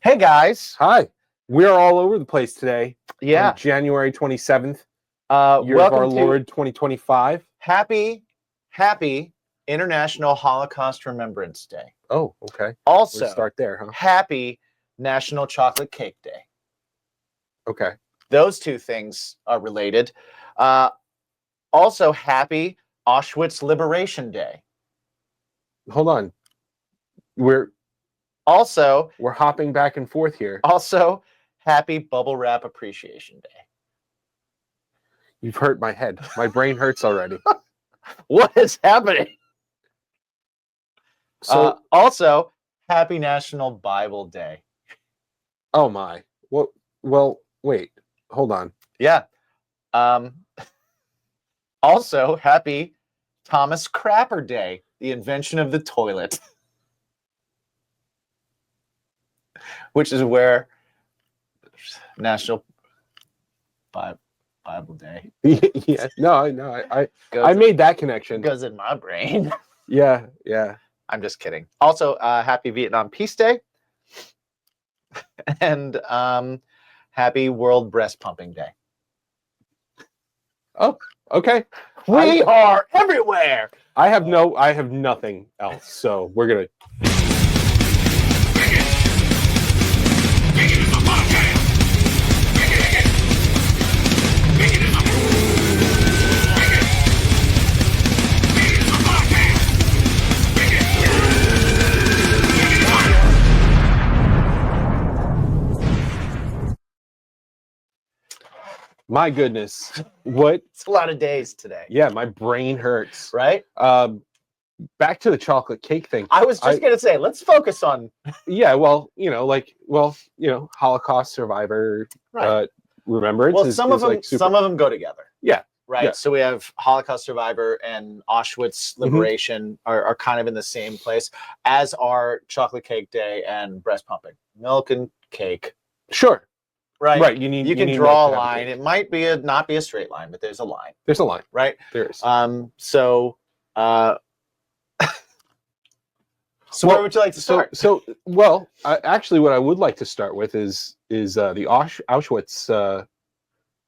Hey guys. Hi. We're all over the place today. Yeah. On January 27th, year of our Lord 2025. Happy International Holocaust Remembrance Day. Oh, okay. Also, We'll start there, huh? Happy National Chocolate Cake Day. Okay. Those two things are related. Also, Happy Auschwitz Liberation Day. Hold on. We're hopping back and forth here. Also, Happy Bubble Wrap Appreciation Day. You've hurt my head. My brain hurts already. What is happening? So, also, Happy National Bible Day. Oh my. Well, wait. Hold on. Yeah. Also, Happy Thomas Crapper Day, the invention of the toilet. Which is where National Bible Day. Yeah. No, I made that connection. Goes in my brain. Yeah. I'm just kidding. Also, Happy Vietnam Peace Day. And Happy World Breast Pumping Day. Oh, okay. We are everywhere. I have nothing else. So we're gonna. My goodness. What? It's a lot of days today. Yeah, my brain hurts. Right? Back to the chocolate cake thing. I was just going to say, let's focus on... Yeah, Holocaust survivor remembrance. Well, some of them go together. Yeah. Right? Yeah. So we have Holocaust survivor and Auschwitz liberation are kind of in the same place, as are chocolate cake day and breast pumping. Milk and cake. Sure. Right. You can draw a line. It might be not be a straight line, but there's a line. There's a line. Right? There is. So where would you like to start? Actually, what I would like to start with is the Auschwitz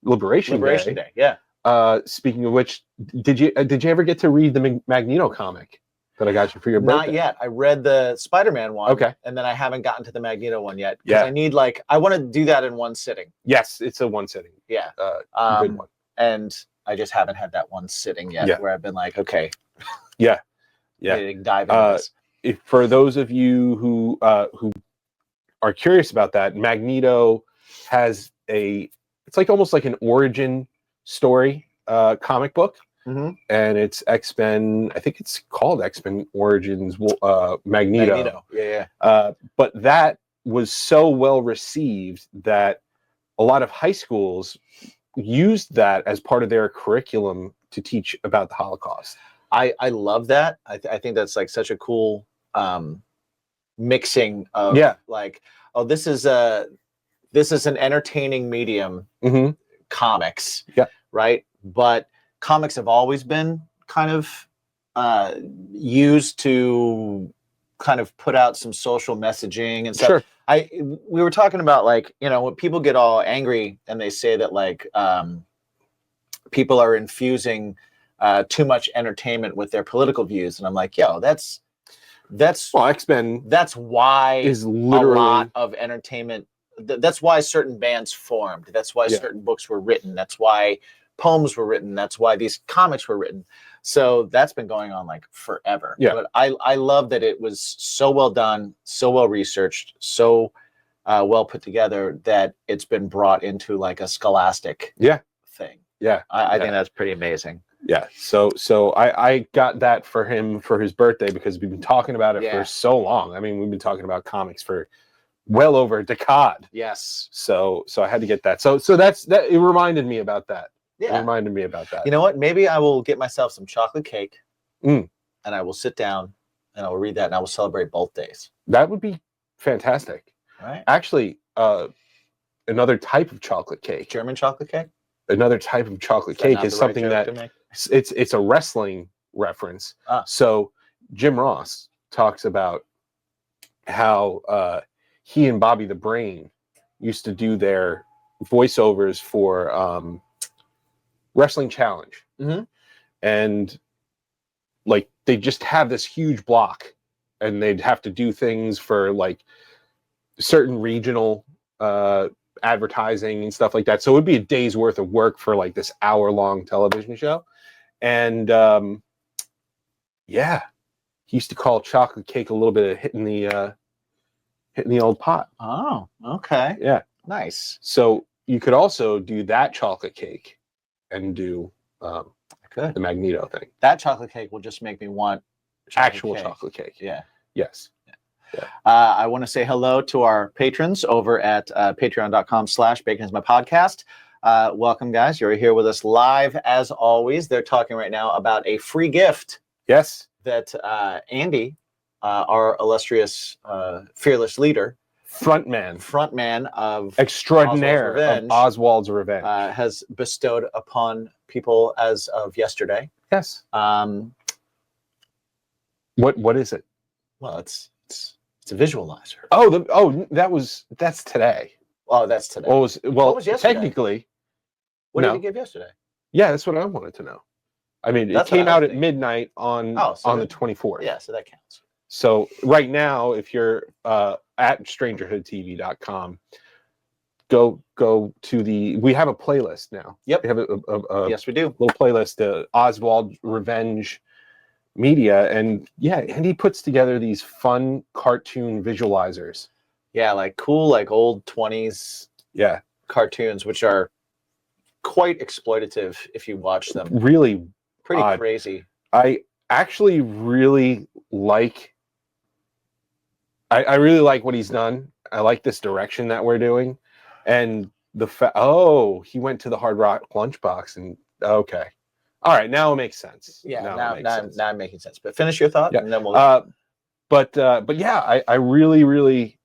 Liberation Day. Yeah. Speaking of which, did you ever get to read the Magneto comic that I got you for your birthday? Not yet. I read the Spider-Man one. Okay. And then I haven't gotten to the Magneto one yet. Yeah. I want to do that in one sitting. Yes, it's a one sitting. Yeah. Good one. And I just haven't had that one sitting yet where I've been like, okay. Yeah. Dive into this. For those of you who are curious about that, Magneto has it's like almost like an origin story comic book. Mm-hmm. And it's X-Men, I think it's called X-Men Origins Magneto. Yeah. But that was so well received that a lot of high schools used that as part of their curriculum to teach about the Holocaust. I love that. I think that's like such a cool mixing of like, oh, this is an entertaining medium, comics. Yeah. Right. But comics have always been kind of used to kind of put out some social messaging and stuff. Sure. We were talking about, like, when people get all angry and they say that, like, people are infusing too much entertainment with their political views, and I'm like, yo, that's X-Men. That's why is literally a lot of entertainment. That's why certain bands formed. That's why certain books were written. That's why poems were written. That's why these comics were written. So that's been going on like forever. Yeah. But I love that it was so well done, so well researched, so well put together that it's been brought into like a scholastic thing. Yeah. I think that's pretty amazing. Yeah. So I got that for him for his birthday because we've been talking about it for so long. I mean, we've been talking about comics for well over a decade. Yes. So I had to get that. So that it reminded me about that. Yeah. It reminded me about that. You know what? Maybe I will get myself some chocolate cake and I will sit down and I will read that and I will celebrate both days. That would be fantastic. Right. Actually, another type of chocolate cake. German chocolate cake? Another type of chocolate cake is something that it's a wrestling reference. So Jim Ross talks about how he and Bobby the Brain used to do their voiceovers for Wrestling Challenge. Mhm. And like they just have this huge block, and they'd have to do things for like certain regional advertising and stuff like that. So it would be a day's worth of work for like this hour-long television show. And yeah, he used to call chocolate cake a little bit of hitting the old pot. Oh, okay. Yeah. Nice. So you could also do that chocolate cake and do Good. the Magneto thing. That chocolate cake will just make me want Actual cake. chocolate cake. Yeah. Yes. I want to say hello to our patrons over at patreon.com/baconismypodcast. Welcome, guys. You're here with us live as always. They're talking right now about a free gift. Yes. That Andy, our illustrious, fearless leader, frontman of extraordinaire of Oswald's Revenge, has bestowed upon people as of yesterday. Yes. What is it? Well, it's a visualizer. Oh, that's today. Oh, that's today. What was yesterday? Technically. What did you give yesterday? Yeah, that's what I wanted to know. I mean, it came out at midnight on the 24th. Yeah, so that counts. So right now, if you're at strangerhoodtv.com, go to we have a playlist now. Yep. We have a yes, we do. Little playlist, Oswald Revenge Media, and he puts together these fun cartoon visualizers. Yeah, like cool, like old 20s cartoons, which are quite exploitative if you watch them. Really pretty crazy. I actually really like I really like what he's done. I like this direction that we're doing. And the he went to the Hard Rock Lunchbox, and okay. All right, now it makes sense. Yeah, now I'm making sense. But finish your thought, and then we'll. But yeah, I really, really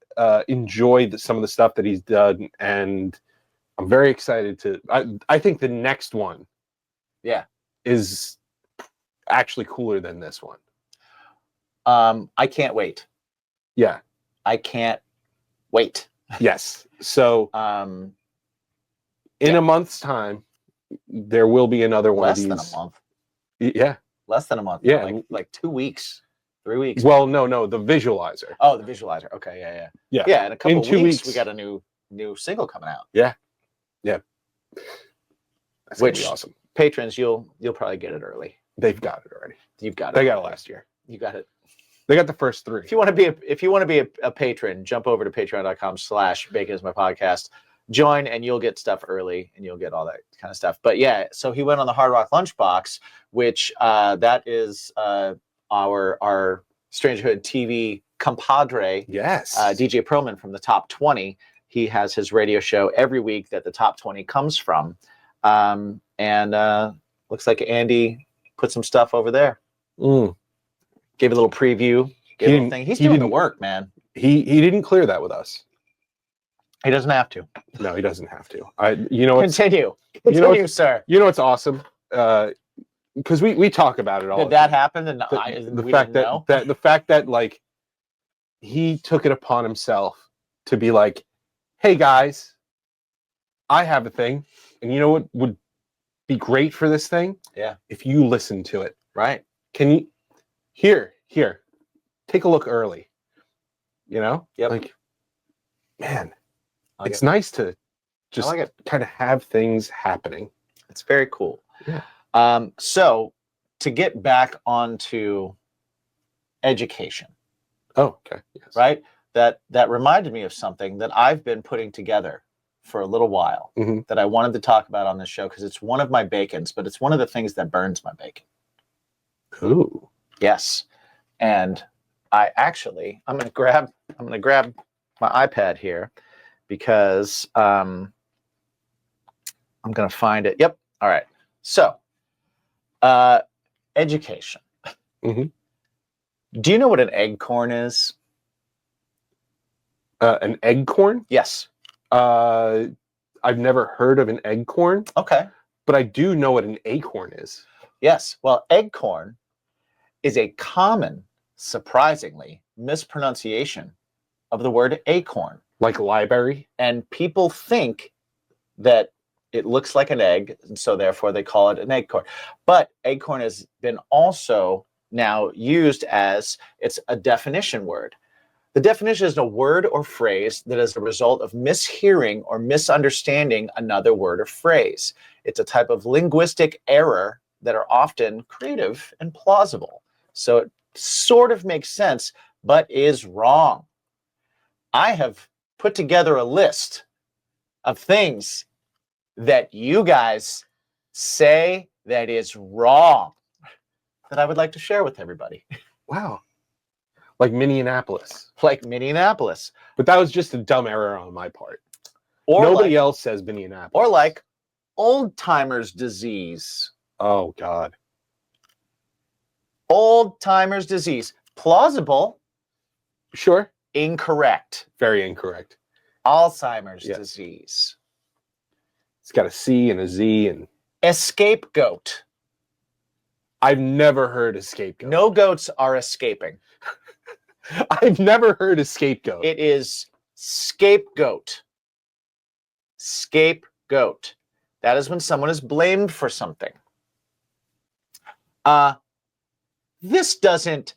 enjoyed some of the stuff that he's done, and I'm very excited to. I think the next one, is actually cooler than this one. I can't wait. Yeah, I can't wait. Yes. So, in a month's time, there will be another one of these. Less than a month. Yeah. Less than a month. Yeah. Like 2 weeks, 3 weeks. Well, no, the visualizer. Oh, the visualizer. Okay, yeah. Yeah, in a couple of weeks, we got a new single coming out. Yeah. Yeah. That's which be awesome. Patrons, you'll probably get it early. They've got it already. You've got it. They got it last year. You got it. They got the first 3. If you want to be a patron, jump over to patreon.com/baconismypodcast. Join, and you'll get stuff early, and you'll get all that kind of stuff. But yeah, so he went on the Hard Rock Lunchbox, which that is our Strangerhood TV compadre. Yes. DJ Perlman from the Top 20. He has his radio show every week that the Top 20 comes from. And looks like Andy put some stuff over there. Gave a little preview. Gave a little thing. He's doing the work, man. He didn't clear that with us. He doesn't have to. No, he doesn't have to. Continue, sir. You know what's awesome? Because we talk about it all. Did that happen? And the fact that like he took it upon himself to be like, hey guys, I have a thing, and you know what would be great for this thing? Yeah. If you listen to it. Right. Can you here, take a look early. You know? Yep. Like, man, it's nice to just kind of have things happening. It's very cool. Yeah. So to get back onto education. Oh, okay. Yes. Right? That reminded me of something that I've been putting together for a little while that I wanted to talk about on this show because it's one of my bacons, but it's one of the things that burns my bacon. Ooh. Yes. And I'm gonna grab my iPad here because I'm gonna find it. Yep. All right. So education. Do you know what an eggcorn is? An eggcorn? Yes. I've never heard of an eggcorn. Okay. But I do know what an acorn is. Yes. Well, eggcorn is a common, surprisingly, mispronunciation of the word acorn. Like library? And people think that it looks like an egg, and so therefore they call it an acorn. But acorn has been also now used as, it's a definition word. The definition is a word or phrase that is a result of mishearing or misunderstanding another word or phrase. It's a type of linguistic error that are often creative and plausible. So it sort of makes sense, but is wrong. I have put together a list of things that you guys say that is wrong that I would like to share with everybody. Wow. Like Minneapolis. Like Minneapolis. But that was just a dumb error on my part. Or nobody like, else says Minneapolis. Or like old timers disease. Oh, God. Old timers disease. Plausible. Sure. Incorrect. Very incorrect. Alzheimer's disease. It's got a C and a Z and... Escapegoat. I've never heard scapegoat. No goats are escaping. I've never heard of scapegoat. It is scapegoat. Scapegoat. That is when someone is blamed for something. This doesn't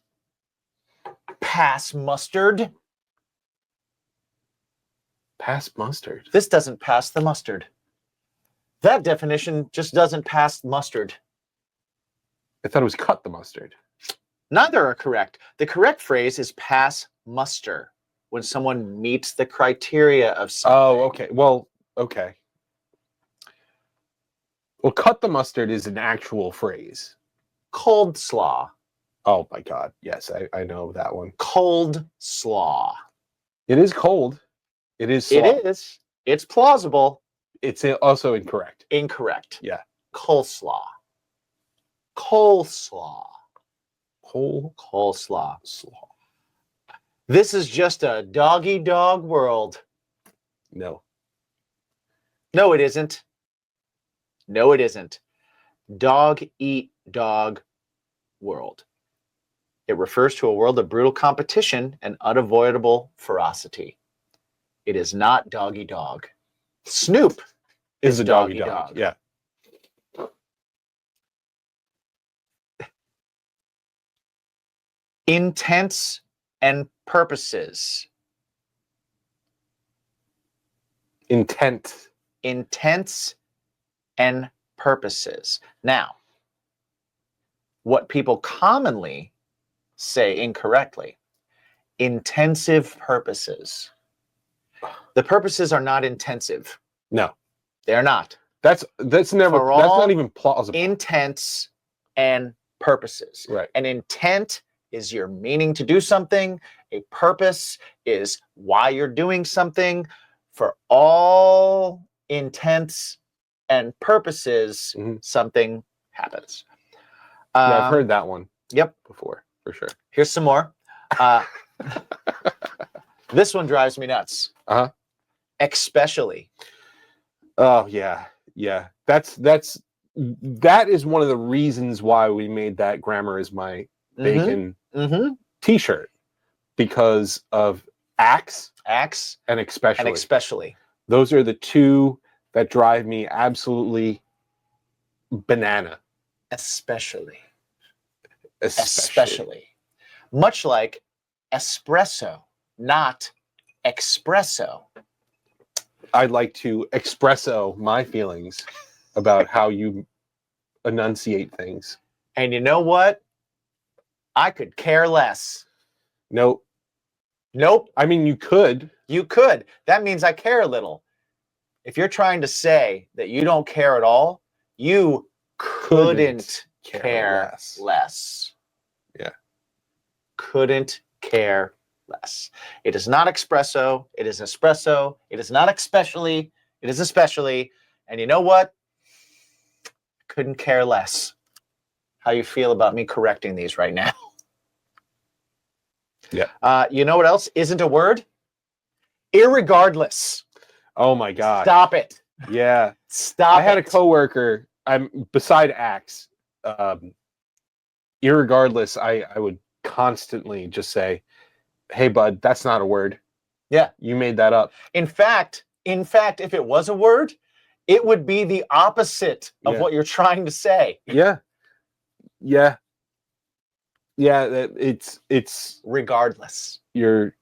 pass mustard. Pass mustard? This doesn't pass the mustard. That definition just doesn't pass mustard. I thought it was cut the mustard. Neither are correct. The correct phrase is pass muster, when someone meets the criteria of something. Oh, okay. Well, okay. Well, cut the mustard is an actual phrase. Cold slaw. Oh, my God. Yes, I know that one. Cold slaw. It is cold. It is slaw. It is. It's plausible. It's also incorrect. Incorrect. Yeah. Coleslaw. Coleslaw. Coleslaw. This is just a dog-eat-dog world. No. No, it isn't. No, it isn't. Dog-eat-dog world. It refers to a world of brutal competition and unavoidable ferocity. It is not dog-eat-dog. Snoop is a dog-eat-dog. Yeah. Intents and purposes. Intent. Intents and purposes. Now, what people commonly say incorrectly, intensive purposes. The purposes are not intensive. No. They're not. That's not even plausible. Intents and purposes. Right. An intent is your meaning to do something. A purpose is why you're doing something. For all intents and purposes, something happens. Yeah, I've heard that one. Yep. Before, for sure. Here's some more. This one drives me nuts. Especially. Oh, yeah. Yeah. That is one of the reasons why we made that Grammar is My Bacon t-shirt, because of axe and especially. Those are the two that drive me absolutely banana. Especially. Much like espresso, not espresso. I'd like to espresso my feelings about how you enunciate things. And you know what? I could care less. Nope. I mean, you could. You could. That means I care a little. If you're trying to say that you don't care at all, you couldn't care less. Yeah. Couldn't care less. It is not espresso. It is espresso. It is not especially. It is especially. And you know what? Couldn't care less how you feel about me correcting these right now. Yeah. You know what else isn't a word? Irregarrless. Oh my God. Stop it. Yeah. Stop it. I had a coworker, beside axe, irregarrless, I would constantly just say, hey, bud, that's not a word. Yeah. You made that up. In fact, if it was a word, it would be the opposite of Yeah. what you're trying to say. Yeah. Yeah. Yeah. It's Regardless. you're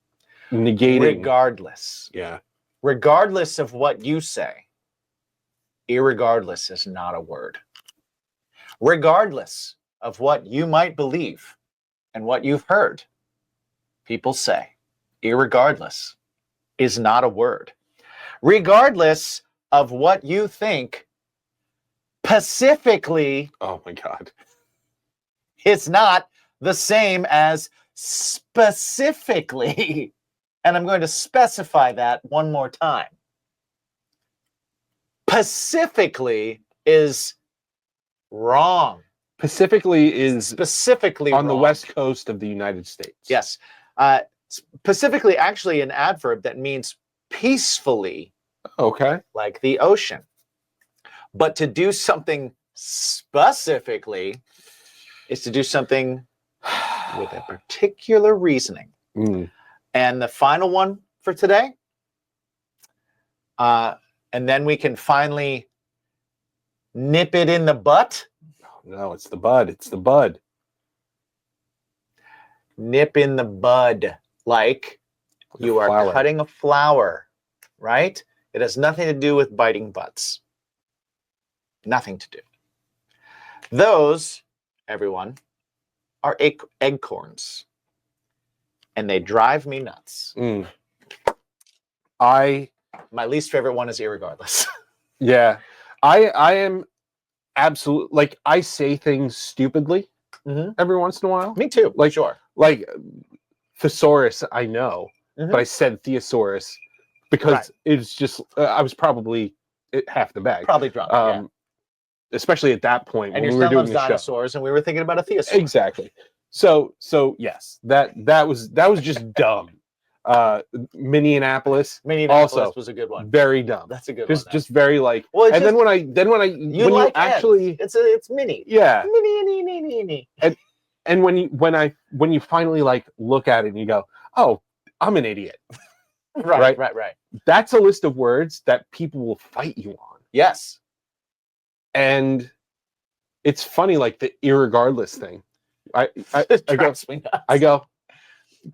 negating. Regardless. Yeah. Regardless of what you say, irregardless is not a word. Regardless of what you might believe and what you've heard people say, irregardless is not a word. Regardless of what you think, pacifically, Oh my God. it's not the same as specifically. And I'm going to specify that one more time. Pacifically is wrong. Pacifically is Specifically on wrong. the west coast of the United States. Yes. Pacifically, actually, an adverb that means peacefully, Okay. like the ocean. But to do something specifically is to do something with a particular reasoning. Mm. And the final one for today, and then we can finally nip it in the butt. Oh, no, it's the bud. It's the bud. Nip in the bud, like you are flower. cutting a flower, right? It has nothing to do with biting butts. Nothing to do. Those, everyone, are eggcorns. And they drive me nuts. Mm. My least favorite one is irregardless. Yeah. I am absolutely, like, I say things stupidly every once in a while. Me too. Like, sure. Like thesaurus, I know, but I said thesaurus because it's just I was probably half the bag. Probably drunk. Yeah. Especially at that point And when your we were son doing loves the dinosaurs, and we were thinking about a thesaurus. Exactly. So yes, that was just dumb. Minneapolis also was a good one. very dumb. That's a good one. Just very like. Well, and then when you actually, it's mini. Yeah. Mini. And when you finally like look at it and you go, oh, I'm an idiot. Right. That's a list of words that people will fight you on. Yes. And it's funny, like the irregardless thing. I go,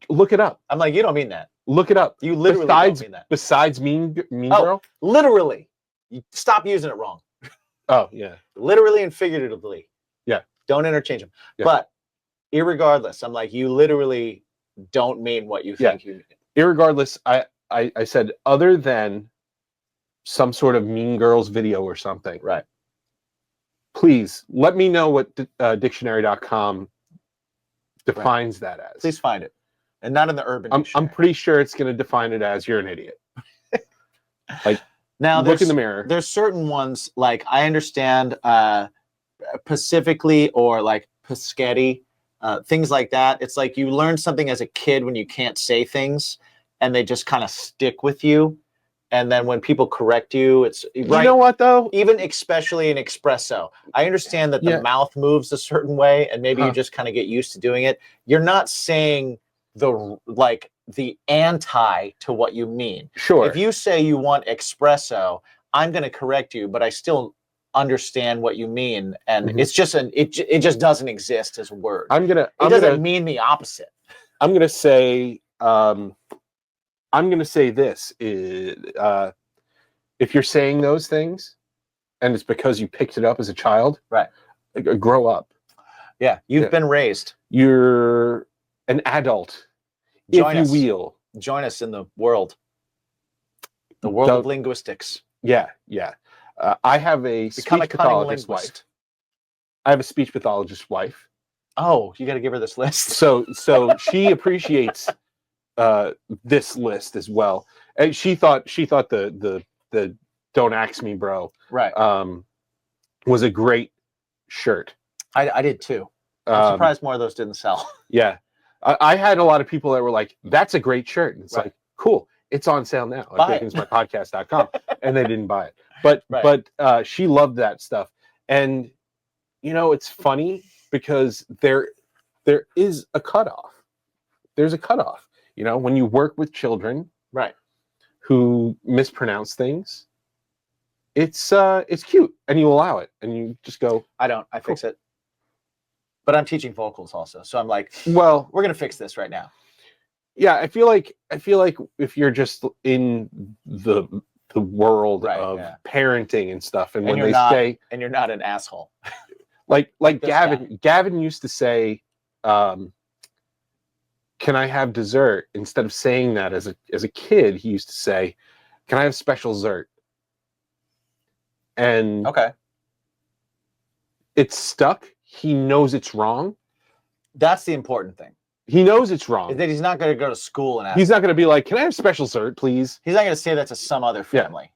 look it up. I'm like, you don't mean that. Look it up. You literally don't mean that. Besides mean girl? Literally. You stop using it wrong. Oh, yeah. Literally and figuratively. Yeah. Don't interchange them. Yeah. But irregardless, I'm like, you literally don't mean what you think you mean. Irregardless, I said, other than some sort of Mean Girls video or something. Right. Please let me know what dictionary.com defines that as. Please find it. And not in the urban dictionary. I'm pretty sure it's going to define it as you're an idiot. Like, now look in the mirror. There's certain ones, like I understand pacifically or like Paschetti, things like that. It's like you learn something as a kid when you can't say things and they just kind of stick with you. And then when people correct you, it's right. You know what though? Even especially in espresso, I understand that the mouth moves a certain way, and maybe you just kind of get used to doing it. You're not saying the anti to what you mean. Sure. If you say you want espresso, I'm going to correct you, but I still understand what you mean, and it's just it just doesn't exist as a word. It doesn't mean the opposite. I'm gonna say. I'm going to say this, if you're saying those things and it's because you picked it up as a child, right? Grow up. Yeah, you've been raised. You're an adult, if you will. Join us in the world of linguistics. Yeah. I have a speech pathologist wife. I have a speech pathologist wife. Oh, you got to give her this list. So she appreciates this list as well, and she thought the "Don't Ax Me, Bro" was a great shirt. I did too. I'm surprised more of those didn't sell. Yeah, I had a lot of people that were like, "That's a great shirt." And it's like, cool, it's on sale now at bacon'smypodcast.com, and they didn't buy it. But she loved that stuff, and it's funny because there is a cutoff. There's a cutoff. When you work with children, Right. who mispronounce things, it's cute, and you allow it, and you just go. I don't. I fix it. But I'm teaching vocals also, so I'm like, Well, we're gonna fix this right now. yeah, I feel like if you're just in the world Right, of yeah. parenting and stuff, and And when you're they not, say, and you're not an asshole. like this Gavin used to say, can I have dessert? Instead of saying that as a kid, he used to say, can I have special dessert? And Okay. it's stuck. He knows it's wrong. That's the important thing. He knows it's wrong. Is that he's not going to go to school and ask. He's not going to be like, can I have special dessert, please? He's not going to say that to some other family.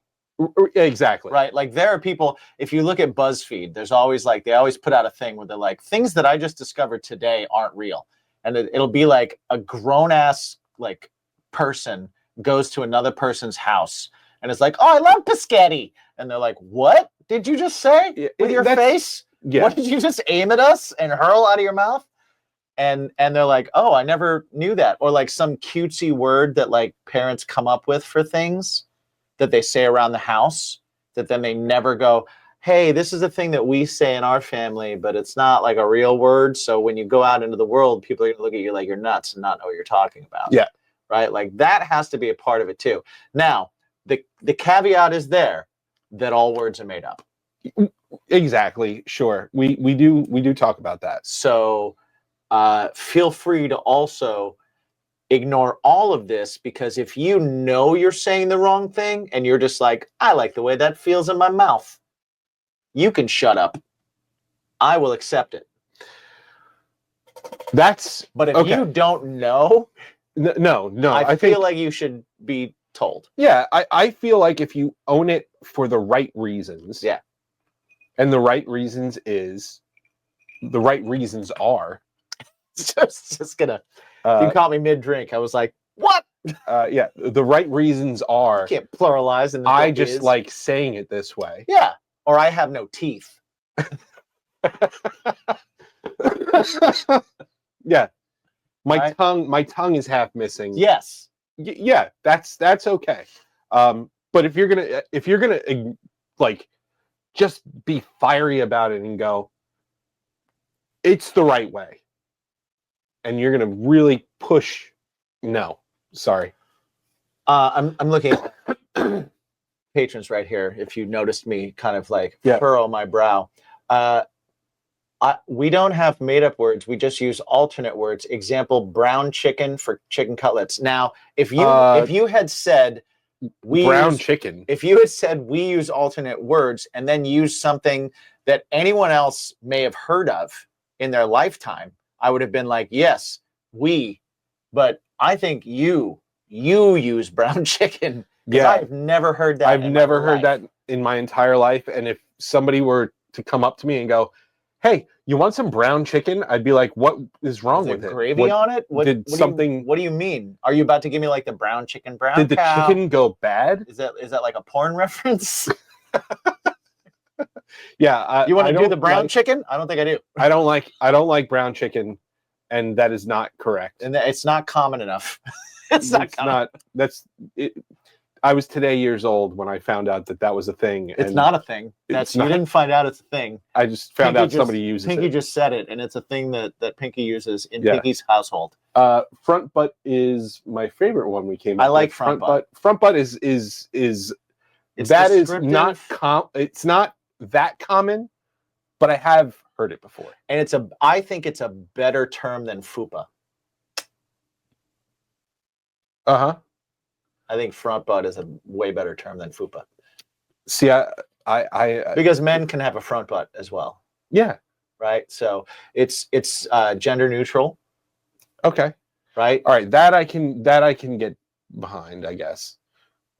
Exactly. Right. Like there are people, if you look at BuzzFeed, there's always like, they always put out a thing where they're like, things that I just discovered today aren't real. And it'll be like a grown ass like person goes to another person's house and it's like, oh, I love biscotti. And they're like, what did you just say with your face? Yeah. What did you just aim at us and hurl out of your mouth? And they're like, oh, I never knew that. Or like some cutesy word that like parents come up with for things that they say around the house that then they never go, hey, this is a thing that we say in our family, but it's not like a real word. So when you go out into the world, people are going to look at you like you're nuts and not know what you're talking about. Yeah. Right. Like that has to be a part of it too. Now, the caveat is there that all words are made up. Exactly. Sure. We do talk about that. So feel free to also ignore all of this, because if you know you're saying the wrong thing and you're just like, I like the way that feels in my mouth, you can shut up. I will accept it. But if you don't know, no, I feel like you should be told. Yeah, I feel like if you own it for the right reasons. Yeah. And the right reasons are. just gonna. You caught me mid-drink. I was like, what? Yeah, the right reasons are. You can't pluralize. And I just like saying it this way. Yeah. Or I have no teeth. Yeah. My tongue is half missing. Yes. Yeah, that's okay. But if you're gonna like just be fiery about it and go, it's the right way, and you're gonna really push. No, sorry. I'm looking at patrons right here. If you noticed me kind of like furrow my brow. We don't have made up words. We just use alternate words. Example, brown chicken for chicken cutlets. Now, if you had said chicken, if you had said we use alternate words and then use something that anyone else may have heard of in their lifetime, I would have been like, yes, we. But I think you use brown chicken. Yeah, I've never heard that. I've never heard that in my entire life. And if somebody were to come up to me and go, hey, you want some brown chicken? I'd be like, what is wrong with it? Gravy on it? What do you mean? Are you about to give me like the brown chicken brown Did the chicken go bad? Is that like a porn reference? Yeah. You want to do the brown chicken? I don't think I do. I don't like brown chicken, and that is not correct. And it's not common enough. It's not. That's it. I was today years old when I found out that was a thing. It's not a thing. You didn't find out it's a thing. I just found out somebody uses it. Pinky just said it, and it's a thing that Pinky uses in Pinky's household. Front butt is my favorite one we came up with. I like front butt. Front butt is that is not it's not that common, but I have heard it before. And I think it's a better term than fupa. Uh-huh. I think front butt is a way better term than fupa. See, I because men can have a front butt as well. Yeah. Right. So it's gender neutral. Okay. Right. All right. That I can get behind, I guess.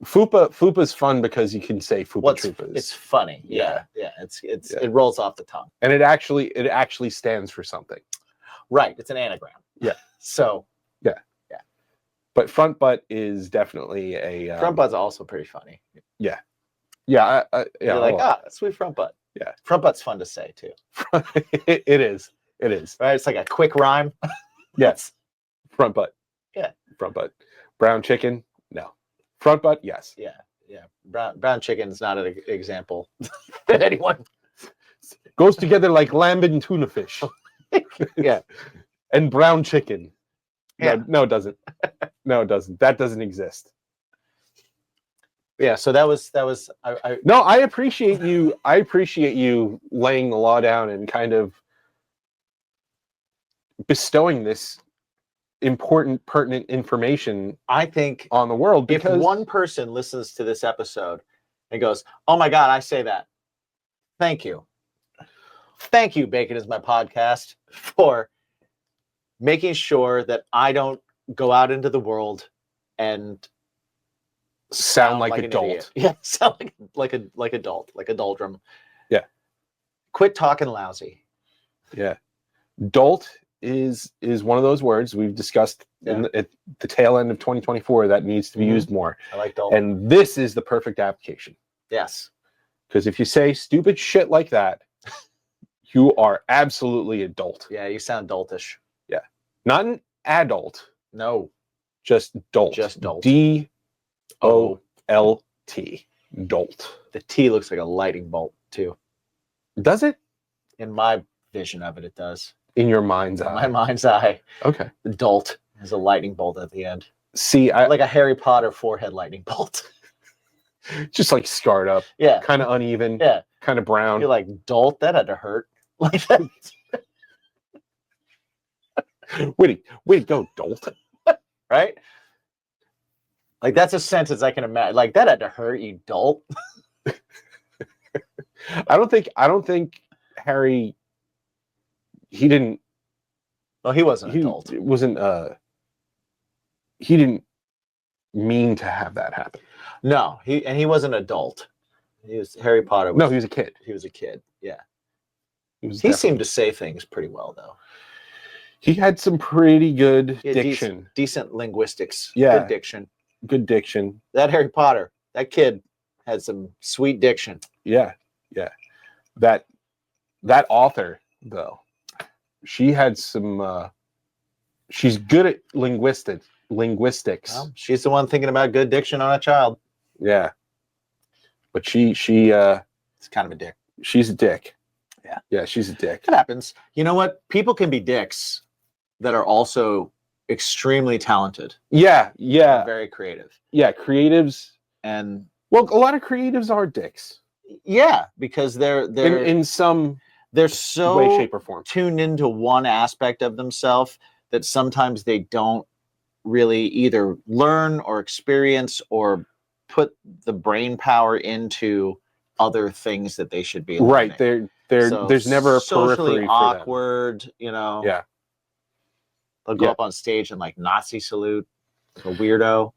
Fupa's fun because you can say fupa troopas. It's funny. Yeah. It rolls off the tongue. And it actually stands for something. Right. It's an anagram. Yeah. So. But front butt is definitely a front butt's also pretty funny. Yeah. Yeah. You're like, sweet front butt. Yeah. Front butt's fun to say too. It is. Right. It's like a quick rhyme. Yes. Front butt. Yeah. Front butt. Brown chicken. No. Front butt, yes. Yeah. Brown chicken is not an example that anyone. Goes together like lamb and tuna fish. Yeah. And brown chicken. Yeah. No, it doesn't. No, it doesn't. That doesn't exist. Yeah. So that was. No, I appreciate you. I appreciate you laying the law down and kind of bestowing this important, pertinent information I think on the world, because if one person listens to this episode and goes, "Oh my God, I say that," thank you. Thank you, Bacon is my podcast, for making sure that I don't go out into the world and sound like an adult. idiot. Yeah, sound like a doldrum. Yeah. Quit talking lousy. Yeah. Dolt is one of those words we've discussed at the tail end of 2024 that needs to be used more. I like dolt. And this is the perfect application. Yes. Because if you say stupid shit like that, you are absolutely a dolt. Yeah, you sound doltish. Yeah. Not an adult. No. Just dolt. Just dolt. D-O-L-T. Dolt. The T looks like a lightning bolt, too. Does it? In my vision of it, it does. In your mind's eye. My mind's eye. Okay. The dolt is a lightning bolt at the end. See, like a Harry Potter forehead lightning bolt. Just like scarred up. Yeah. Kind of uneven. Yeah. Kind of brown. You're like, dolt? That had to hurt. Like that. Way to go, dolt. Right? Like, that's a sentence I can imagine. Like, that had to hurt, you dolt. I don't think Harry, he didn't. No, he wasn't a dolt. He didn't mean to have that happen. No, he wasn't an adult. Harry Potter. No, he was a kid. He was a kid. Yeah. He seemed to say things pretty well, though. He had some pretty good diction. Decent linguistics. Yeah. Good diction. Good diction. That Harry Potter, that kid had some sweet diction. Yeah. Yeah. That author, though, she had some, she's good at linguistics. Well, she's the one thinking about good diction on a child. Yeah. But she it's kind of a dick. She's a dick. Yeah. Yeah, she's a dick. It happens. You know what? People can be dicks that are also extremely talented. Yeah, yeah. Very creative. Yeah, creatives. And well, a lot of creatives are dicks. Yeah, because they're in some they're so way, shape, or form tuned into one aspect of themselves that sometimes they don't really either learn or experience or put the brain power into other things that they should be learning. Right. There's never a socially periphery awkward, you know. Yeah. They'll go up on stage and like Nazi salute, like a weirdo.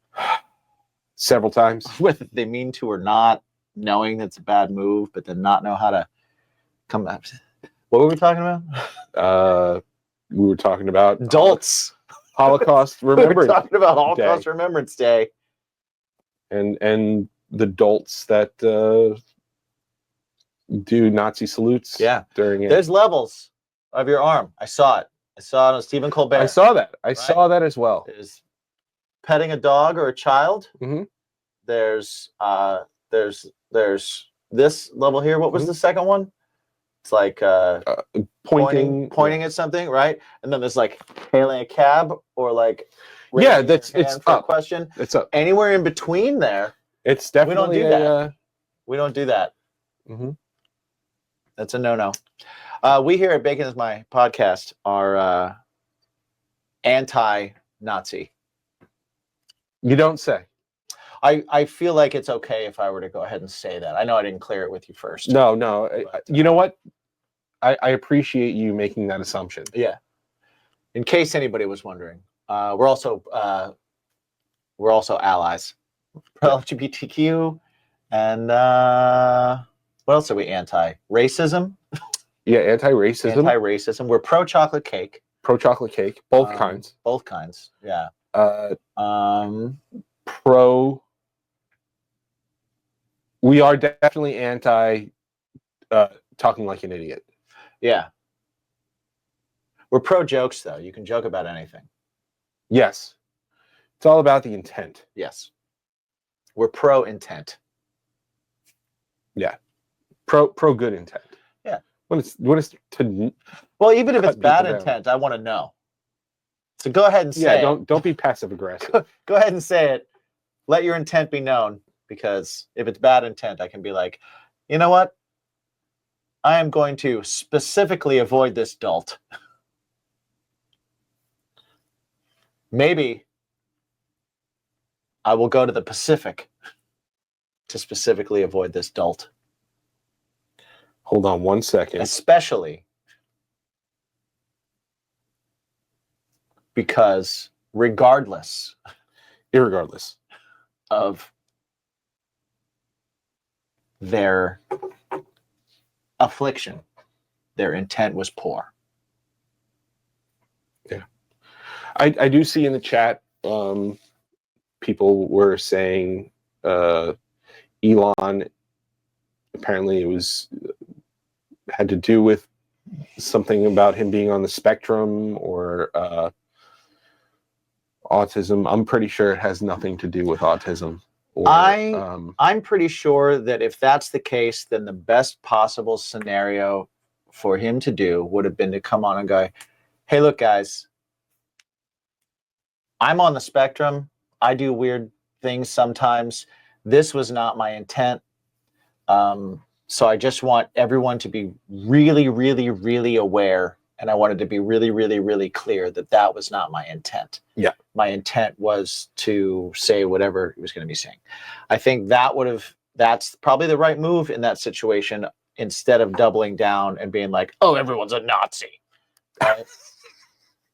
Several times. Whether they mean to or not, knowing that's a bad move, but then not know how to come back. What were we talking about? We were talking about adults. Holocaust Remembrance. We were talking about Holocaust Remembrance Day. And the dolts that do Nazi salutes. Yeah. During it. There's levels of your arm. I saw it. I saw it on Stephen Colbert. I saw that. I saw that as well. There's petting a dog or a child. Mm-hmm. There's this level here. What was the second one? It's like pointing at something, right? And then there's like hailing a cab or like it's for up. A question. It's up. Anywhere in between there. It's definitely we don't do that. We don't do that. Mm-hmm. That's a no-no. We here at Bacon is My Podcast are anti-Nazi. You don't say. I feel like it's okay if I were to go ahead and say that. I know I didn't clear it with you first. No. But, you know what? I appreciate you making that assumption. Yeah. In case anybody was wondering, we're also allies. LGBTQ and what else are we anti? Racism. Yeah, anti-racism. Anti-racism. We're pro-chocolate cake. Pro-chocolate cake. Both kinds. Both kinds. Yeah. Pro. We are definitely anti talking like an idiot. Yeah. We're pro jokes though. You can joke about anything. Yes. It's all about the intent. Yes. We're pro intent. Yeah. Pro good intent. Yeah. When it's to Well, even if it's cut bad people down. intent, I want to know. So go ahead and say it. Don't be passive aggressive. Go ahead and say it. Let your intent be known, because if it's bad intent, I can be like, you know what? I am going to specifically avoid this dolt. Maybe I will go to the Pacific to specifically avoid this dolt. Hold on 1 second. Especially because regardless of their affliction, their intent was poor. Yeah. I do see in the chat people were saying Elon, apparently it was had to do with something about him being on the spectrum or autism. I'm pretty sure it has nothing to do with autism. Or, I'm pretty sure that if that's the case, then the best possible scenario for him to do would have been to come on and go, hey, look, guys, I'm on the spectrum. I do weird things sometimes. This was not my intent. So I just want everyone to be really, really, really aware. And I wanted to be really, really, really clear that that was not my intent. Yeah. My intent was to say whatever he was going to be saying. I think that's probably the right move in that situation, instead of doubling down and being like, oh, everyone's a Nazi. Right?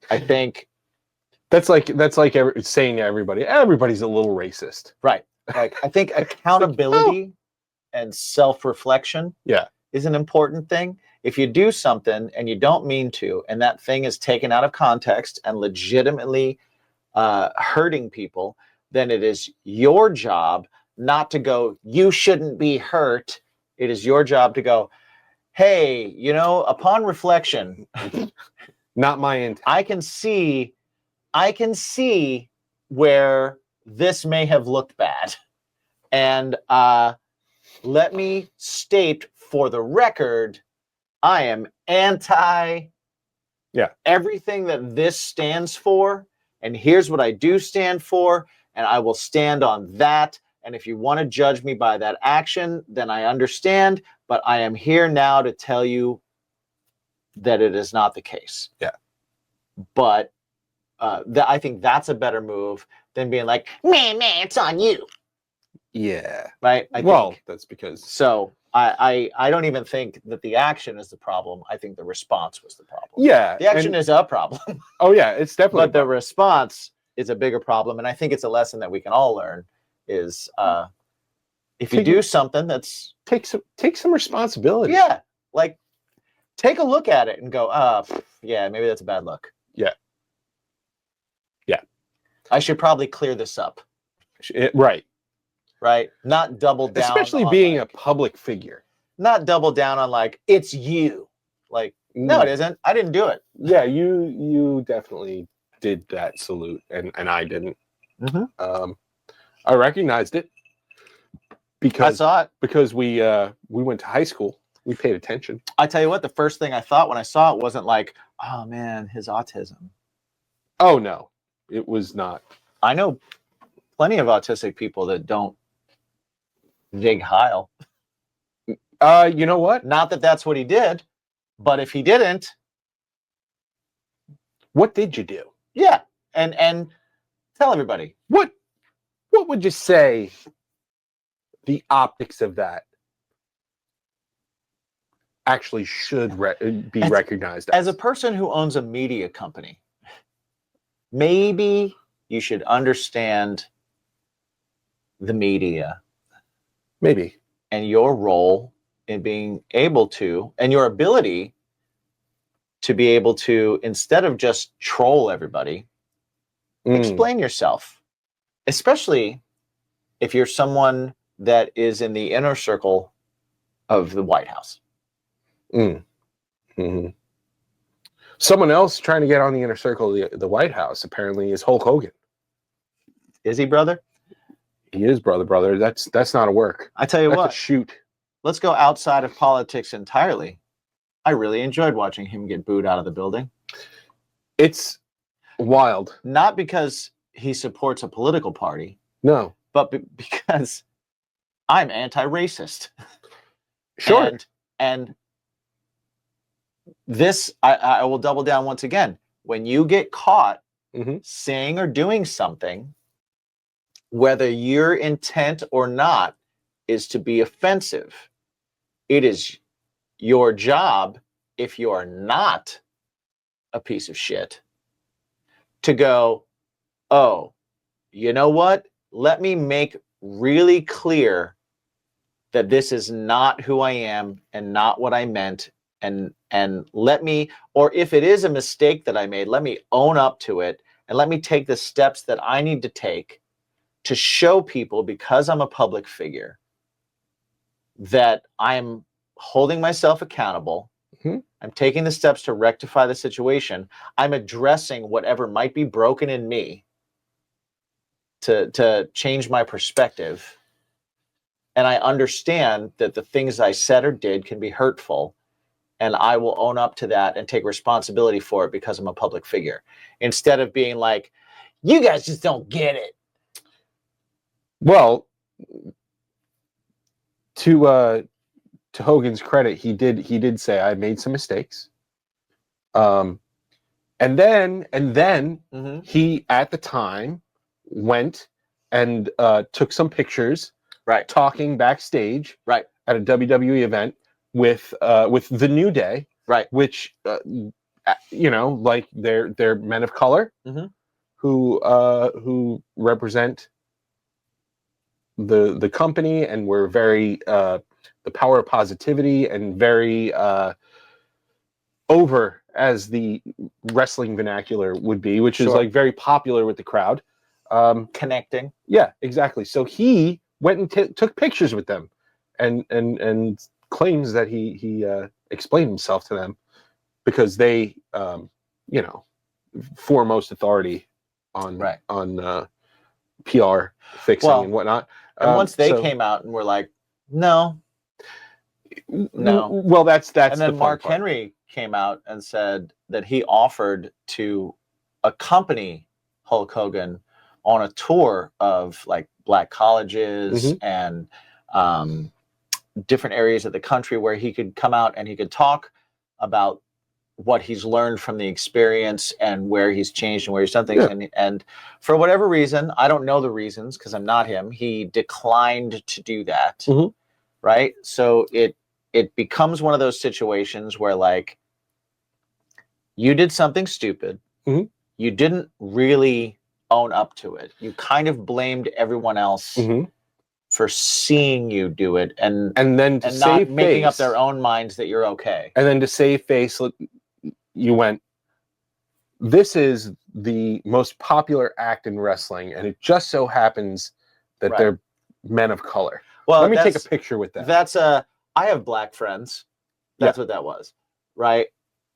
I think that's like saying to everybody's a little racist. Right. Like, I think accountability and self-reflection is an important thing. If you do something and you don't mean to, and that thing is taken out of context and legitimately hurting people, then it is your job not to go, you shouldn't be hurt. It is your job to go, hey, upon reflection, not my intent. I can see where this may have looked bad. And let me state for the record, I am anti everything that this stands for. And here's what I do stand for. And I will stand on that. And if you want to judge me by that action, then I understand. But I am here now to tell you that it is not the case. Yeah. But I think that's a better move than being like, man, it's on you. Yeah. Right. That's because. So I don't even think that the action is the problem. I think the response was the problem. Yeah. The action is a problem. Oh yeah, it's definitely. But the response is a bigger problem, and I think it's a lesson that we can all learn. Is if you do something that's take some responsibility. Yeah. Like, take a look at it and go, yeah, maybe that's a bad look. Yeah. Yeah. I should probably clear this up. Right. Right. Not double down. Especially being a public figure. Not double down on like, it's you. Like, no, it isn't. I didn't do it. Yeah, you definitely did that salute, and I didn't. Mm-hmm. I recognized it because I saw it because we went to high school. We paid attention. I tell you what, the first thing I thought when I saw it wasn't like, oh man, his autism. Oh no, it was not. I know plenty of autistic people that don't dig Heil. You know what? Not that that's what he did, but if he didn't, what did you do? Yeah, and tell everybody. What would you say the optics of that actually should be recognized as a person who owns a media company? Maybe you should understand the media. Maybe. And your role in being able to, and your ability to be able to, instead of just troll everybody, explain yourself. Especially if you're someone that is in the inner circle of the White House. Mm-hmm. Someone else trying to get on the inner circle of the White House apparently is Hulk Hogan. Is he, brother? He is brother. That's not a work. I tell you That's what, a shoot. let's go outside of politics entirely. I really enjoyed watching him get booed out of the building. It's wild. Not because he supports a political party, No. but because I'm anti-racist. Sure. And this, I will double down once again. When you get caught saying or doing something, whether your intent or not is to be offensive, it is your job, if you are not a piece of shit, to go, oh, you know what? Let me make really clear that this is not who I am and not what I meant. And let me, or if it is a mistake that I made, let me own up to it and let me take the steps that I need to take to show people, because I'm a public figure, that I'm holding myself accountable. I'm taking the steps to rectify the situation. I'm addressing whatever might be broken in me to change my perspective. And I understand that the things I said or did can be hurtful, and I will own up to that and take responsibility for it because I'm a public figure. Instead of being like, you guys just don't get it. Well, to Hogan's credit, he did say I made some mistakes. And then he at the time went and took some pictures, right, talking backstage, right, at a WWE event with the New Day, right, which like they're men of color who represent the company, and we're very the power of positivity and very over, as the wrestling vernacular would be, which is like very popular with the crowd. Connecting. Yeah, exactly. So he went and took pictures with them, and claims that he explained himself to them because they, foremost authority on PR fixing and whatnot. And once they came out and were like, no. Well, that's and then the Mark part. Henry came out and said that he offered to accompany Hulk Hogan on a tour of like black colleges and different areas of the country where he could come out and he could talk about what he's learned from the experience and where he's changed and where he's done things. And for whatever reason, I don't know the reasons because I'm not him, he declined to do that. Right? So it becomes one of those situations where, like, you did something stupid. You didn't really own up to it. You kind of blamed everyone else for seeing you do it and then to not making up their own minds that you're okay. And then to save face, you went, this is the most popular act in wrestling, and it just so happens that they're men of color. Well, let me take a picture with them. I have black friends. That's what that was, right?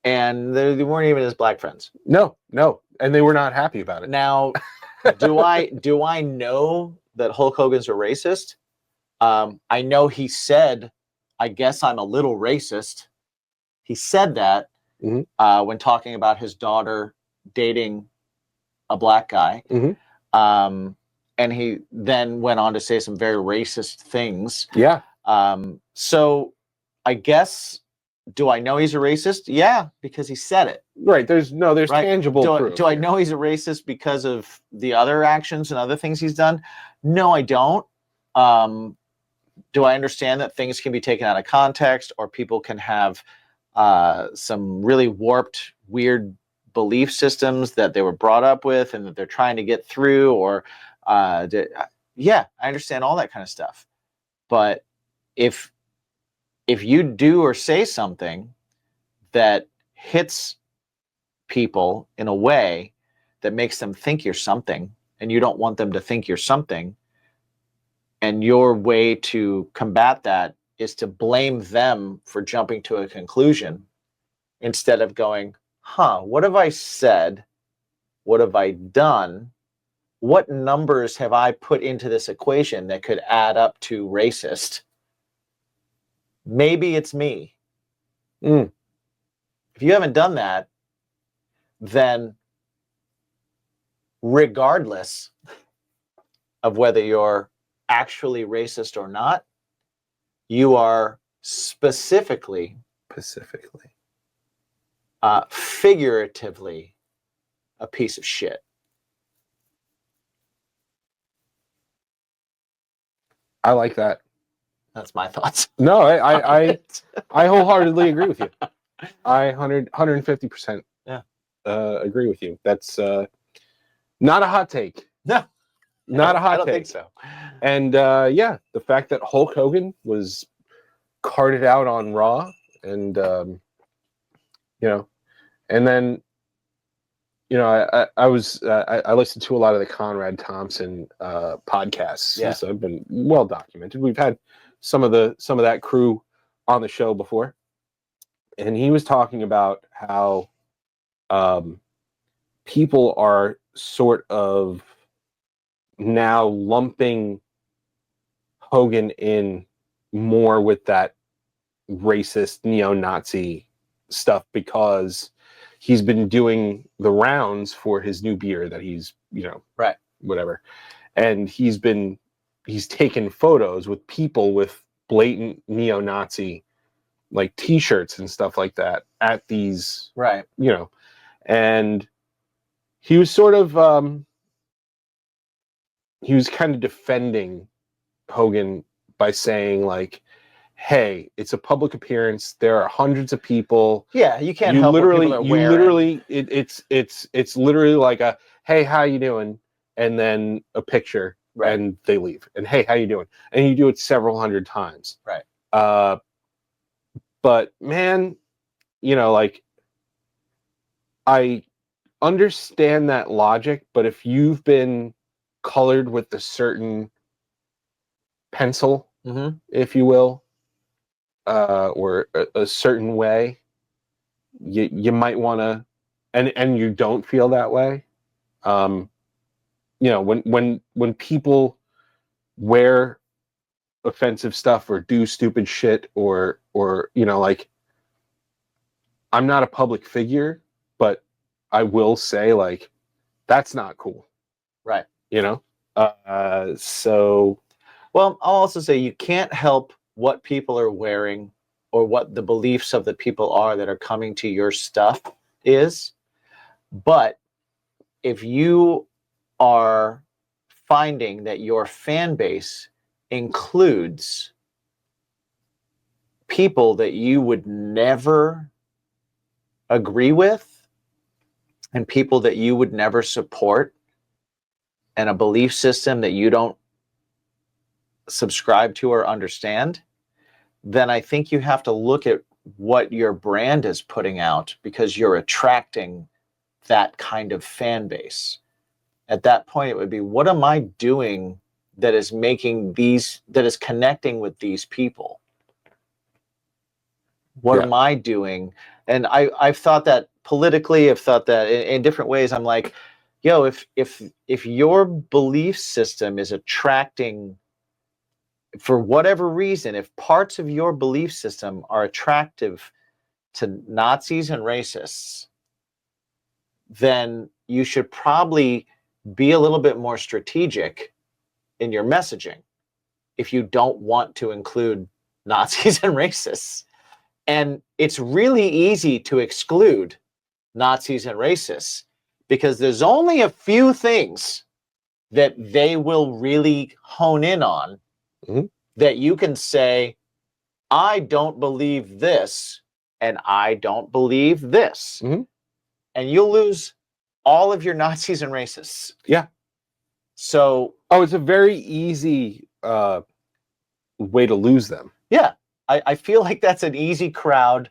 And they weren't even his black friends. No, and they were not happy about it. Now, do I know that Hulk Hogan's a racist? I know he said, I guess I'm a little racist. He said that when talking about his daughter dating a black guy. And he then went on to say some very racist things. Yeah. So I guess, do I know he's a racist? Yeah, because he said it. Right. There's tangible proof. Do I know he's a racist because of the other actions and other things he's done? No, I don't. Do I understand that things can be taken out of context, or people can have some really warped, weird belief systems that they were brought up with and that they're trying to get through, or yeah, I understand all that kind of stuff. But if you do or say something that hits people in a way that makes them think you're something, and you don't want them to think you're something, and your way to combat that is to blame them for jumping to a conclusion instead of going, what have I said? What have I done? what numbers have I put into this equation that could add up to racist? Maybe it's me. Mm. If you haven't done that, then regardless of whether you're actually racist or not, you are specifically, figuratively a piece of shit. I like that. That's my thoughts. No, I wholeheartedly agree with you. I 150% agree with you. That's not a hot take. No, not a hot I don't take. think so. And yeah, the fact that Hulk Hogan was carted out on Raw, and you know, and then I listened to a lot of the Conrad Thompson podcasts. Yeah. So I've been well documented. We've had some of that crew on the show before, and he was talking about how people are sort of now lumping Hogan in more with that racist neo-Nazi stuff because he's been doing the rounds for his new beer that he's, right, whatever. And he's taken photos with people with blatant neo-Nazi like t-shirts and stuff like that at these, right, and he was sort of he was kind of defending Hogan by saying like, hey, it's a public appearance. There are hundreds of people. Yeah, you can't help what people are wearing. It's literally like a, hey, how you doing? And then a picture, right, and they leave. And hey, how you doing? And you do it several hundred times. Right. But man, like, I understand that logic, but if you've been colored with a certain pencil, if you will, or a certain way, you might want to, and you don't feel that way. When people wear offensive stuff or do stupid shit or like, I'm not a public figure, but I will say like, that's not cool. Right. So. Well, I'll also say you can't help what people are wearing or what the beliefs of the people are that are coming to your stuff is. But if you are finding that your fan base includes people that you would never agree with and people that you would never support and a belief system that you don't subscribe to or understand, then I think you have to look at what your brand is putting out because you're attracting that kind of fan base. At that point, it would be, what am I doing that is connecting with these people? What am I doing? And I've thought that politically, I've thought that in different ways. I'm like, yo, if your belief system is attracting, for whatever reason, if parts of your belief system are attractive to Nazis and racists, then you should probably be a little bit more strategic in your messaging if you don't want to include Nazis and racists. And it's really easy to exclude Nazis and racists because there's only a few things that they will really hone in on that you can say, I don't believe this, and I don't believe this. And you'll lose all of your Nazis and racists. Yeah. So. Oh, it's a very easy way to lose them. Yeah. I feel like that's an easy crowd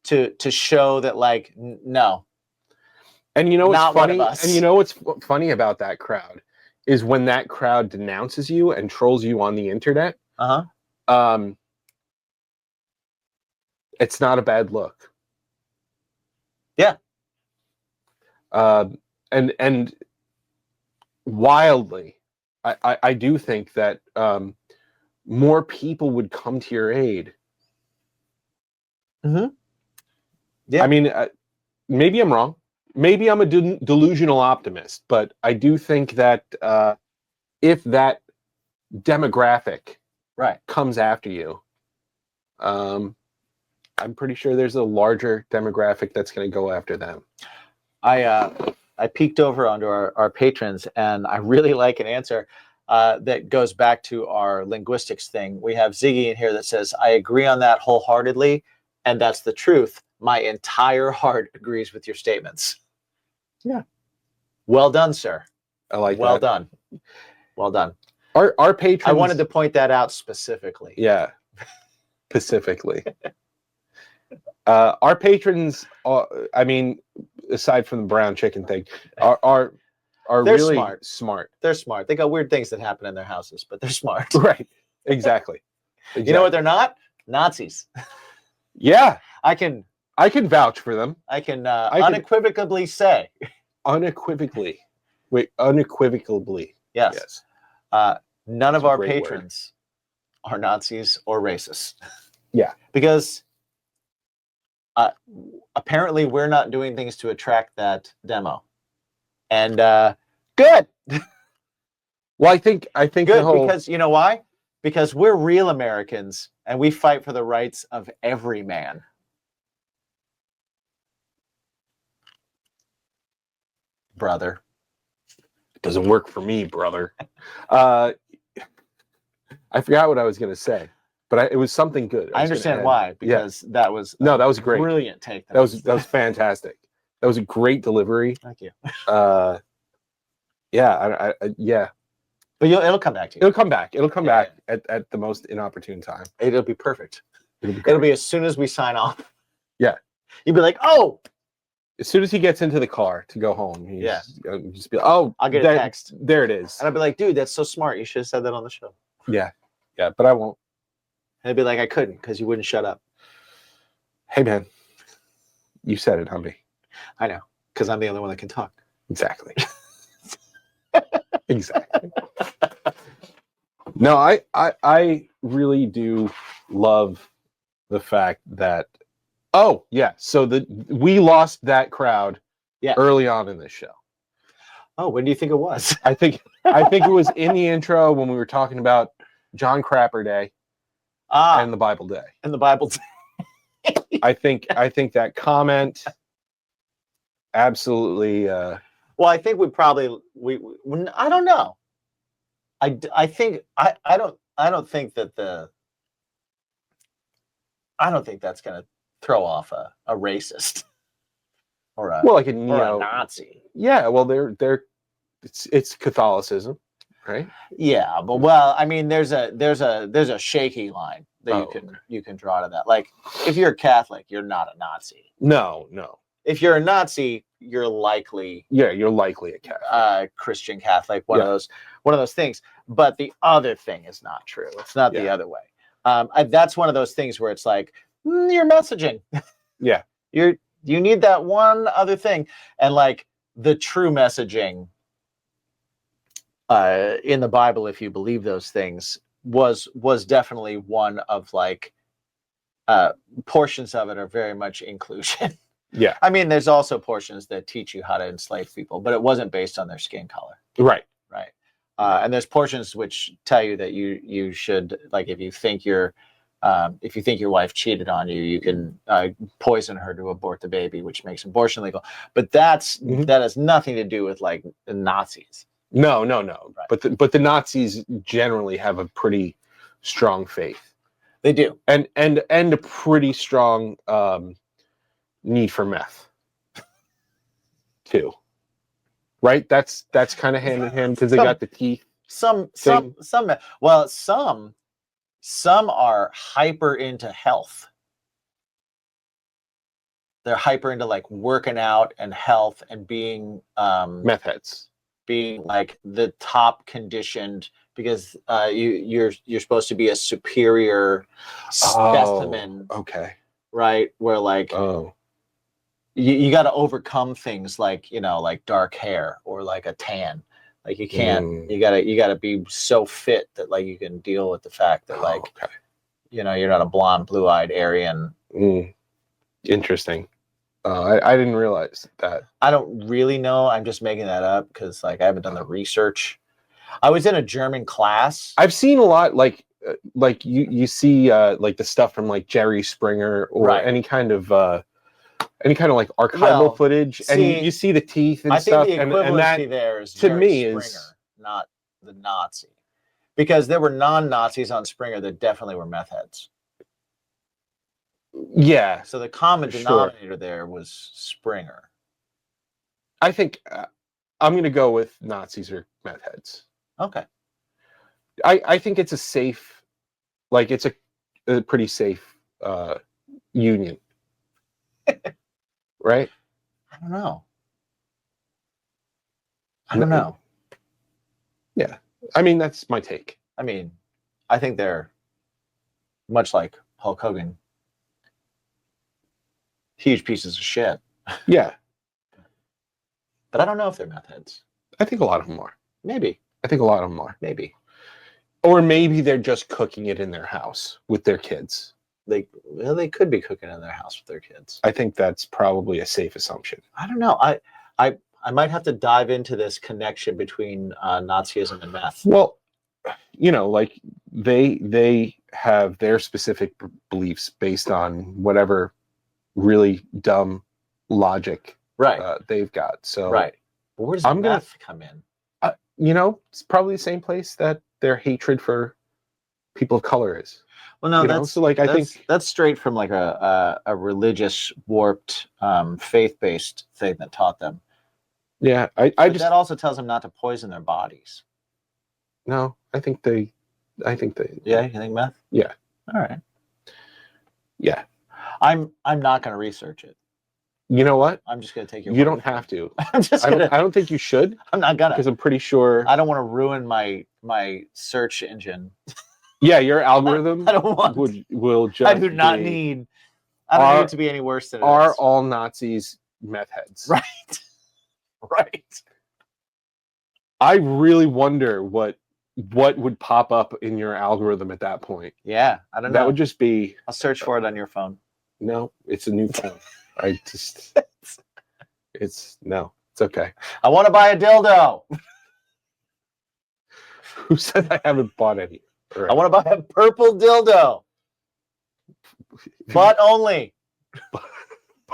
to show that, like, no. And you know what's funny? And you know what's funny about that crowd is when that crowd denounces you and trolls you on the internet. It's not a bad look. Yeah. And wildly, I do think that more people would come to your aid. Mm-hmm. Yeah. I mean, maybe I'm wrong. Maybe I'm a delusional optimist, but I do think that if that demographic Right. comes after you, I'm pretty sure there's a larger demographic that's going to go after them. I peeked over onto our patrons, and I really like an answer that goes back to our linguistics thing. We have Ziggy in here that says, I agree on that wholeheartedly, and that's the truth. My entire heart agrees with your statements. Yeah. Well done, sir. I like well that. done. Well done. Our patrons... I wanted to point that out specifically. Yeah. Specifically. Our patrons, I mean, aside from the brown chicken thing, are they're really smart. They're smart. They got weird things that happen in their houses, but they're smart. Right. Exactly. You know what they're not? Nazis. Yeah. I can vouch for them. I can unequivocally say. Unequivocally. Wait, unequivocally. Yes. None of our patrons are Nazis or racists. Yeah. Because apparently we're not doing things to attract that demo. And good. Well, I think good, because you know why? Because we're real Americans and we fight for the rights of every man. Brother. It doesn't work for me, brother. I forgot what I was going to say, but it was something good. I understand why, because that was that was great. Brilliant take. That was fantastic. That was a great delivery. Thank you. Yeah. But it'll come back to you. It'll come back. It'll come back at the most inopportune time. It'll be perfect. It'll be as soon as we sign off. Yeah. You'd be like, oh. As soon as he gets into the car to go home, just be like, oh, I'll get a text. There it is. And I'll be like, dude, that's so smart. You should have said that on the show. Yeah. Yeah, but I won't. And I'd be like, I couldn't because you wouldn't shut up. Hey, man. You said it, not me. I know, because I'm the only one that can talk. Exactly. Exactly. No, I really do love the fact that so we lost that crowd early on in this show. Oh, when do you think it was? I think it was in the intro when we were talking about John Crapper Day and the Bible Day. And the Bible Day. I think that comment absolutely well, I think we I don't know. I think I don't think that's going to throw off a racist or a like a Nazi. Yeah, well, it's Catholicism, right? Yeah, but I mean, there's a shaky line that you can draw to that. Like, if you're a Catholic, you're not a Nazi. No. If you're a Nazi, you're likely a Catholic, Christian Catholic, one of those things. But the other thing is not true. It's not the other way. That's one of those things where it's like your messaging. Yeah, you need that one other thing, and like the true messaging in the Bible, if you believe those things, was definitely one of like portions of it are very much inclusion. Yeah, I mean, there's also portions that teach you how to enslave people, but it wasn't based on their skin color. Right. And there's portions which tell you that you should, like, if you think your wife cheated on you, you can poison her to abort the baby, which makes abortion legal. But that has nothing to do with like the Nazis. No. Right. But the Nazis generally have a pretty strong faith. They do, and a pretty strong need for meth too. Right? That's kind of hand in hand because they got the teeth. Some are hyper into health. They're hyper into like working out and health and being Meth-Heads, being like the top conditioned, because you're supposed to be a superior specimen. Okay. Right? Where like you got to overcome things like, like dark hair or like a tan. Like you can't. You gotta be so fit that like you can deal with the fact that like you're not a blonde, blue-eyed Aryan. Interesting. I didn't realize that. I don't really know. I'm just making that up because like I haven't done the research. I was in a German class. I've seen a lot like you see like the stuff from like Jerry Springer or any kind of like archival footage, and you see the teeth and stuff. I think the equivalency that there is to Jerry me Springer, is not the Nazi, because there were non-Nazis on Springer that definitely were meth heads. Yeah. So the common denominator there was Springer. I think I'm going to go with Nazis or meth heads. Okay. I think it's a safe, like it's a pretty safe union. Right? I don't know. I don't know. Yeah. I mean, that's my take. I mean, I think they're much like Hulk Hogan. Huge pieces of shit. Yeah. But I don't know if they're meth heads. I think a lot of them are. Maybe. I think a lot of them are. Maybe. Or maybe they're just cooking it in their house with their kids. They could be cooking in their house with their kids. I think that's probably a safe assumption. I don't know. I might have to dive into this connection between Nazism and meth. Well, like they have their specific beliefs based on whatever really dumb logic they've got. So but where does meth come in? It's probably the same place that their hatred for people of color is. Well, no, that's so like I think that's straight from like a religious, warped, faith-based thing that taught them. Yeah, that also tells them not to poison their bodies. No, I think they. Yeah, you think meth? Yeah. All right. Yeah. I'm not going to research it. You know what? I'm just going to take your. You don't have to. I'm just. I don't think you should. I'm not gonna. Because I'm pretty sure. I don't want to ruin my search engine. Yeah, your algorithm. I don't want. Will just. I do not need. I don't need it to be any worse than it are is. all Nazis meth heads? Right. Right. I really wonder what would pop up in your algorithm at that point. Yeah, I don't know. That would just be. I'll search for it on your phone. No, it's a new phone. It's okay. I want to buy a dildo. Who said I haven't bought any? Right. I want to buy a purple dildo. But only.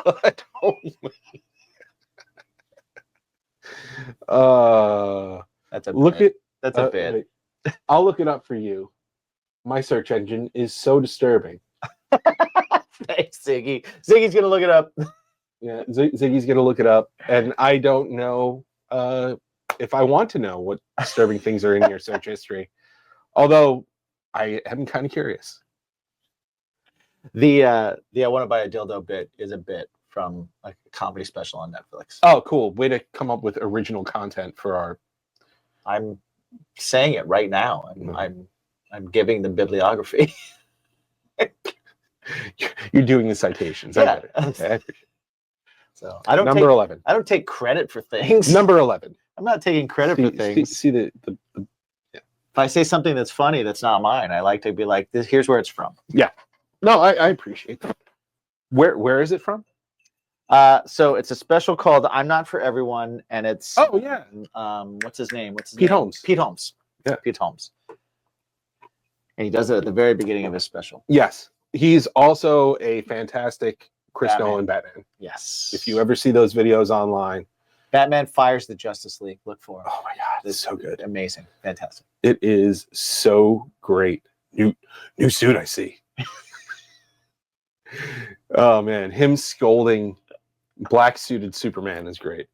But only. That's a look bit. That's a bit. I'll look it up for you. My search engine is so disturbing. Thanks, Ziggy. Ziggy's gonna look it up. Yeah, Ziggy's gonna look it up, and I don't know if I want to know what disturbing things are in your search history. Although I am kind of curious. The I want to buy a dildo bit is a bit from like a comedy special on Netflix. Oh, cool! Way to come up with original content for our. I'm saying it right now. I'm giving the bibliography. You're doing the citations. Yeah. Okay, I appreciate it. So I don't. Number 11. I don't take credit for things. Number 11. I'm not taking credit for things. See the If I say something that's funny, that's not mine. I like to be like, this. Here's where it's from. Yeah. No, I appreciate that. Where is it from? So it's a special called "I'm Not for Everyone," and it's what's his name? Pete Holmes. Pete Holmes. Yeah, Pete Holmes. And he does it at the very beginning of his special. Yes, he's also a fantastic Chris Nolan Batman. Yes. If you ever see those videos online, Batman fires the Justice League. Look for it. Oh my God, it's so good. Amazing, fantastic. It is so great. New suit, I see. Oh man, him scolding black suited Superman is great.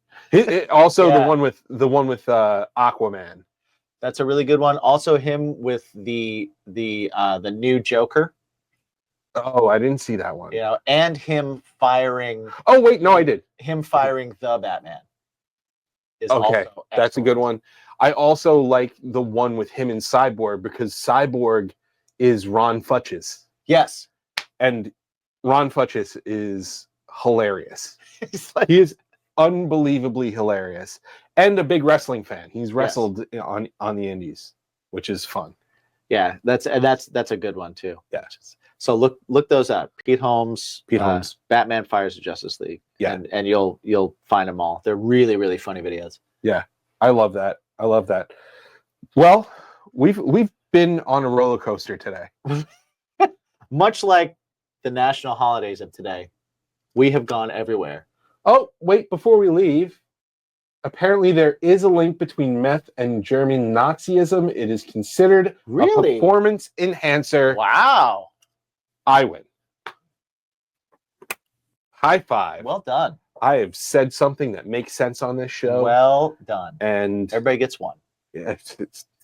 Also, the one with Aquaman. That's a really good one. Also, him with the new Joker. Oh, I didn't see that one. And him firing. Oh wait, no, I did. Him firing the Batman. Is okay, also that's a good one. I also like the one with him and Cyborg because Cyborg is Ron Funches. Yes, and Ron Funches is hilarious. He is unbelievably hilarious. and a big wrestling fan. He's wrestled on the indies, which is fun. Yeah, that's a good one too. Yeah. So look those up. Pete Holmes, Holmes. Batman Fires the Justice League. Yeah. And you'll find them all. They're really, really funny videos. Yeah. I love that. Well, we've been on a roller coaster today. Much like the national holidays of today, we have gone everywhere. Oh, wait, before we leave, apparently there is a link between meth and German Nazism. It is considered a performance enhancer. Wow. I win. High five. Well done. I have said something that makes sense on this show. Well done. And everybody gets one. Yeah,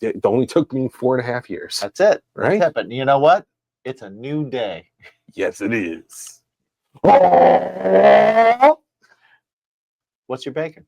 it only took me 4.5 years. That's it. Right? That's it. But you know what? It's a new day. Yes, it is. What's your bacon?